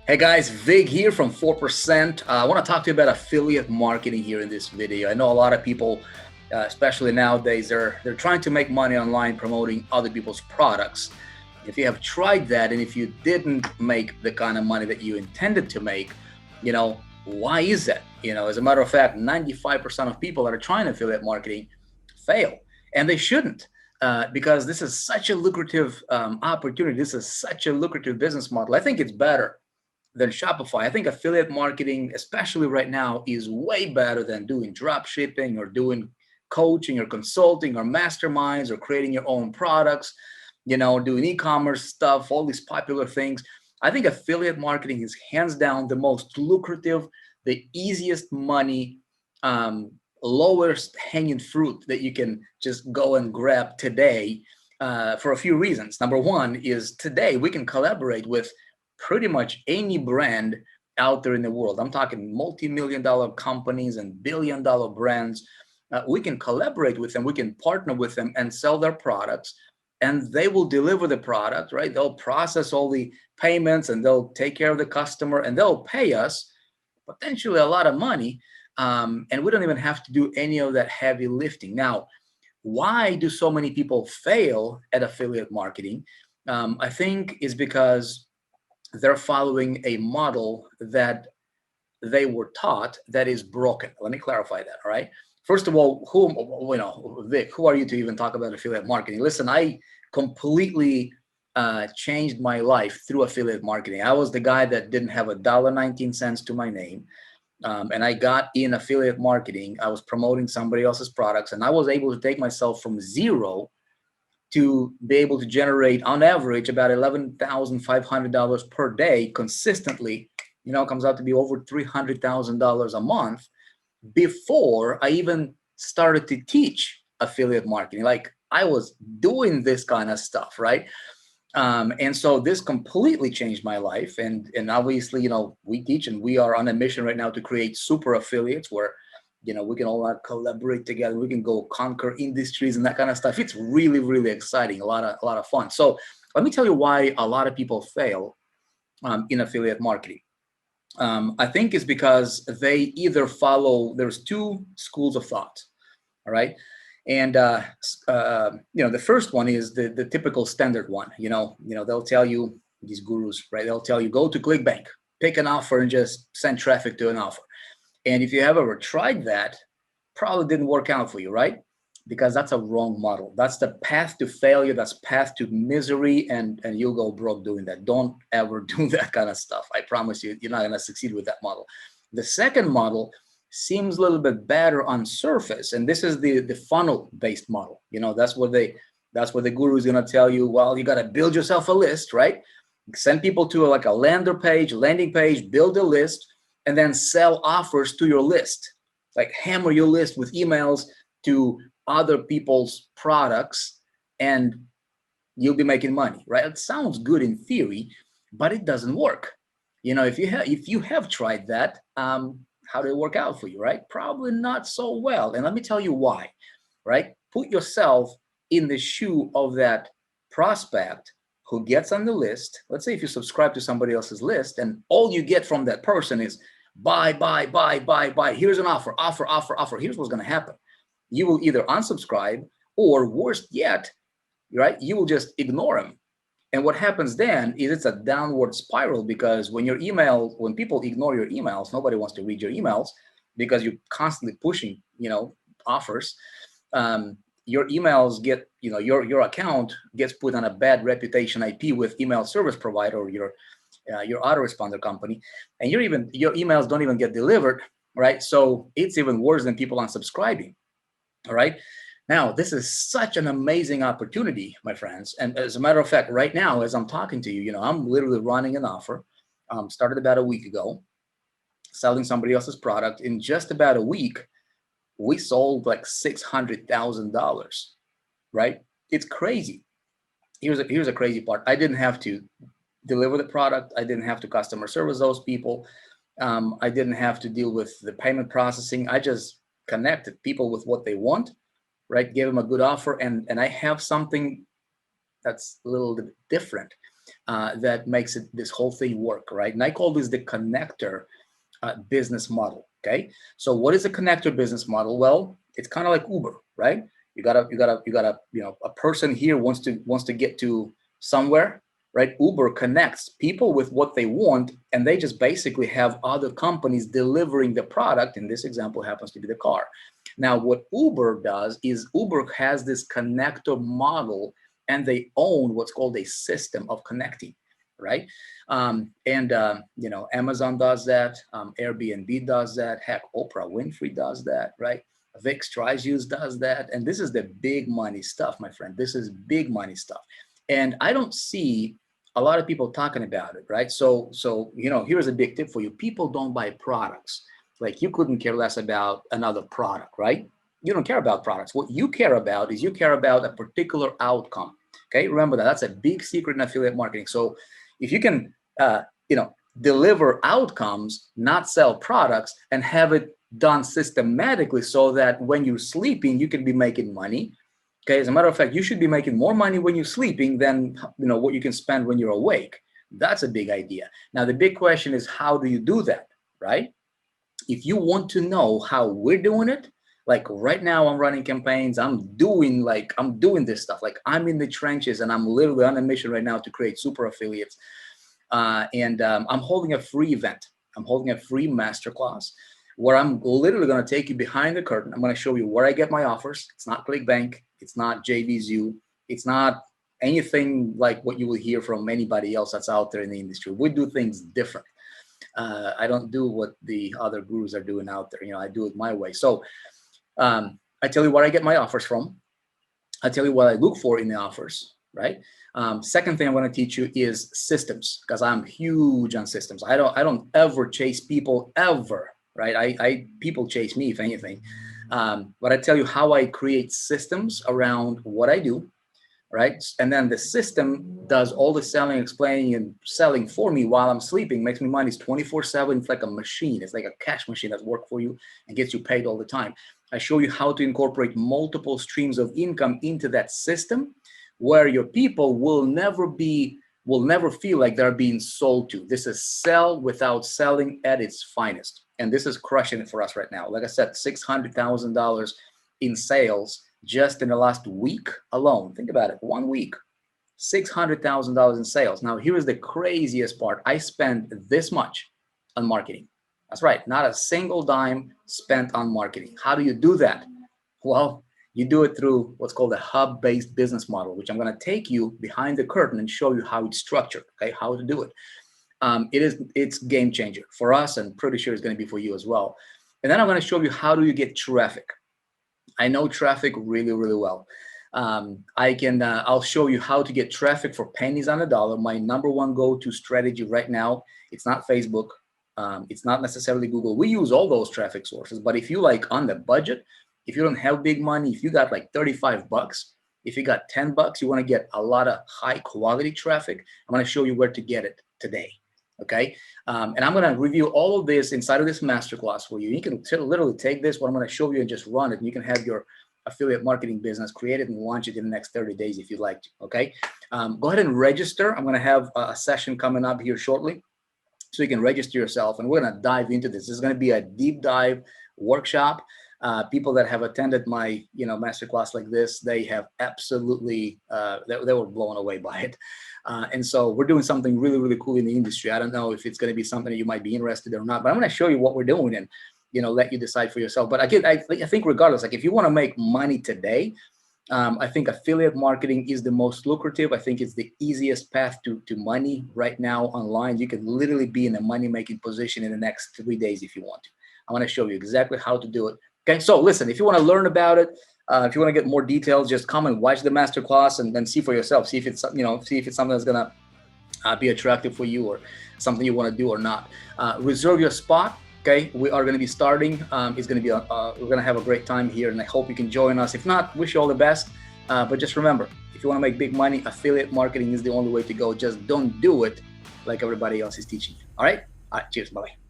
Hey guys, Vig here from 4%. I want to talk to you about affiliate marketing here in this video. I know a lot of people, especially nowadays, they're trying to make money online promoting other people's products. If you have tried that and if you didn't make the kind of money that you intended to make, why is that? As a matter of fact, 95% of people that are trying affiliate marketing fail, and they shouldn't. Because this is such a lucrative opportunity. This is such a lucrative business model. I think it's better than Shopify. I think affiliate marketing, especially right now, is way better than doing drop shipping or doing coaching or consulting or masterminds or creating your own products, doing e-commerce stuff, all these popular things. I think affiliate marketing is hands down the most lucrative, the easiest money, lowest hanging fruit that you can just go and grab today for a few reasons. Number one is today we can collaborate with pretty much any brand out there in the world. I'm talking multi-million-dollar companies and billion-dollar brands. We can collaborate with them. We can partner with them and sell their products, and they will deliver the product, right? They'll process all the payments and they'll take care of the customer and they'll pay us potentially a lot of money. And we don't even have to do any of that heavy lifting. Now, why do so many people fail at affiliate marketing? I think is because they're following a model that they were taught that is broken. Let me clarify that, all right? First of all, Vic, who are you to even talk about affiliate marketing? Listen, I completely changed my life through affiliate marketing. I was the guy that didn't have $1.19 to my name. And I got in affiliate marketing. I was promoting somebody else's products, and I was able to take myself from zero to be able to generate on average about $11,500 per day consistently. Comes out to be over $300,000 a month before I even started to teach affiliate marketing. Like, I was doing this kind of stuff, right? And so this completely changed my life. And obviously, we teach and we are on a mission right now to create super affiliates where we can all collaborate together. We can go conquer industries and that kind of stuff. It's really, really exciting. A lot of fun. So let me tell you why a lot of people fail in affiliate marketing. I think it's because they either follow. There's two schools of thought. All right. And the first one is the typical standard one. They'll tell you, these gurus, right? They'll tell you, go to ClickBank, pick an offer, and just send traffic to an offer. And if you have ever tried that, probably didn't work out for you, right? Because that's a wrong model. That's the path to failure. That's path to misery, and you'll go broke doing that. Don't ever do that kind of stuff. I promise you, you're not going to succeed with that model. The second model seems a little bit better on surface, and this is the funnel-based model. That's what the guru is going to tell you. Well, you got to build yourself a list, right? Send people to a landing page, build a list, and then sell offers to your list. Like, hammer your list with emails to other people's products, and you'll be making money, right? It sounds good in theory, but it doesn't work. If you have tried that, how did it work out for you, right? Probably not so well. And let me tell you why, right? Put yourself in the shoe of that prospect who gets on the list. Let's say if you subscribe to somebody else's list and all you get from that person is buy. Here's an offer. Here's what's going to happen. You will either unsubscribe, or worst yet, right, you will just ignore them. And what happens then is it's a downward spiral, because when people ignore your emails, nobody wants to read your emails because you're constantly pushing, offers. Your emails get, your account gets put on a bad reputation IP with email service provider or your autoresponder company, and your emails don't even get delivered, right? So it's even worse than people unsubscribing. All right. Now, this is such an amazing opportunity, my friends. And as a matter of fact, right now, as I'm talking to you, I'm literally running an offer. Started about a week ago, selling somebody else's product. In just about a week, we sold like $600,000, right? It's crazy. Here's a crazy part. I didn't have to deliver the product. I didn't have to customer service those people. I didn't have to deal with the payment processing. I just connected people with what they want, right? Gave them a good offer, and I have something that's a little bit different. that makes this whole thing work, right? And I call this the connector business model. Okay, so what is a connector business model? Well, it's kind of like Uber, right? A person here wants to get to somewhere, right? Uber connects people with what they want, and they just basically have other companies delivering the product. In this example, happens to be the car. Now, what Uber does is Uber has this connector model, and they own what's called a system of connecting, right? Amazon does that. Airbnb does that. Heck, Oprah Winfrey does that, right? Vic Use does that. And this is the big money stuff, my friend. This is big money stuff. And I don't see a lot of people talking about it, right? So here's a big tip for you. People don't buy products. Like, you couldn't care less about another product, right? You don't care about products. What you care about is you care about a particular outcome. Okay, remember that. That's a big secret in affiliate marketing. So if you can, deliver outcomes, not sell products, and have it done systematically so that when you're sleeping, you can be making money. Okay, as a matter of fact, you should be making more money when you're sleeping than what you can spend when you're awake. That's a big idea. Now, the big question is, how do you do that, right? If you want to know how we're doing it, like right now I'm running campaigns, I'm doing this stuff. Like, I'm in the trenches, and I'm literally on a mission right now to create super affiliates. I'm holding a free event. I'm holding a free masterclass where I'm literally going to take you behind the curtain. I'm going to show you where I get my offers. It's not ClickBank. It's not JVZoo. It's not anything like what you will hear from anybody else that's out there in the industry. We do things different. I don't do what the other gurus are doing out there. I do it my way. So I tell you where I get my offers from. I tell you what I look for in the offers, right? Second thing I'm going to teach you is systems, because I'm huge on systems. I don't ever chase people ever, right? People chase me, if anything. But I tell you how I create systems around what I do, right? And then the system does all the selling, explaining, and selling for me while I'm sleeping. Makes me money. It's 24/7. It's like a machine. It's like a cash machine that works for you and gets you paid all the time. I show you how to incorporate multiple streams of income into that system, where your people will never feel like they're being sold to. This is sell without selling at its finest. And this is crushing it for us right now. Like I said, $600,000 in sales just in the last week alone. Think about it, 1 week, $600,000 in sales. Now, here is the craziest part. I spend this much on marketing. That's right, not a single dime spent on marketing. How do you do that? Well, you do it through what's called a hub-based business model, which I'm going to take you behind the curtain and show you how it's structured, okay, how to do it. It's game changer for us, and pretty sure it's going to be for you as well. And then I'm going to show you how do you get traffic. I know traffic really, really well. I'll show you how to get traffic for pennies on a dollar. My number one go-to strategy right now, it's not Facebook. It's not necessarily Google. We use all those traffic sources, but if you on the budget, if you don't have big money, if you got like $35, if you got $10, you want to get a lot of high quality traffic, I'm going to show you where to get it today. Okay. And I'm going to review all of this inside of this masterclass for you. You can literally take this, what I'm going to show you, and just run it. And you can have your affiliate marketing business, create it and launch it in the next 30 days if you'd like to. Okay. Go ahead and register. I'm going to have a session coming up here shortly, so you can register yourself, and we're going to dive into this. This is going to be a deep dive workshop. People that have attended my masterclass like this, they have absolutely they were blown away by it. And so we're doing something really, really cool in the industry. I don't know if it's going to be something that you might be interested in or not, but I'm going to show you what we're doing and let you decide for yourself. But again, I think regardless, like if you want to make money today, I think affiliate marketing is the most lucrative. I think it's the easiest path to money right now online. You can literally be in a money-making position in the next 3 days if you want to. I want to show you exactly how to do it. Okay, so listen, if you want to learn about it, if you want to get more details, just come and watch the masterclass and then see for yourself. See if it's something that's gonna be attractive for you or something you want to do or not. Reserve your spot. Okay, we are going to be starting. It's going to be we're going to have a great time here, and I hope you can join us. If not, wish you all the best. But just remember, if you want to make big money, affiliate marketing is the only way to go. Just don't do it like everybody else is teaching you. All right. Cheers. Bye.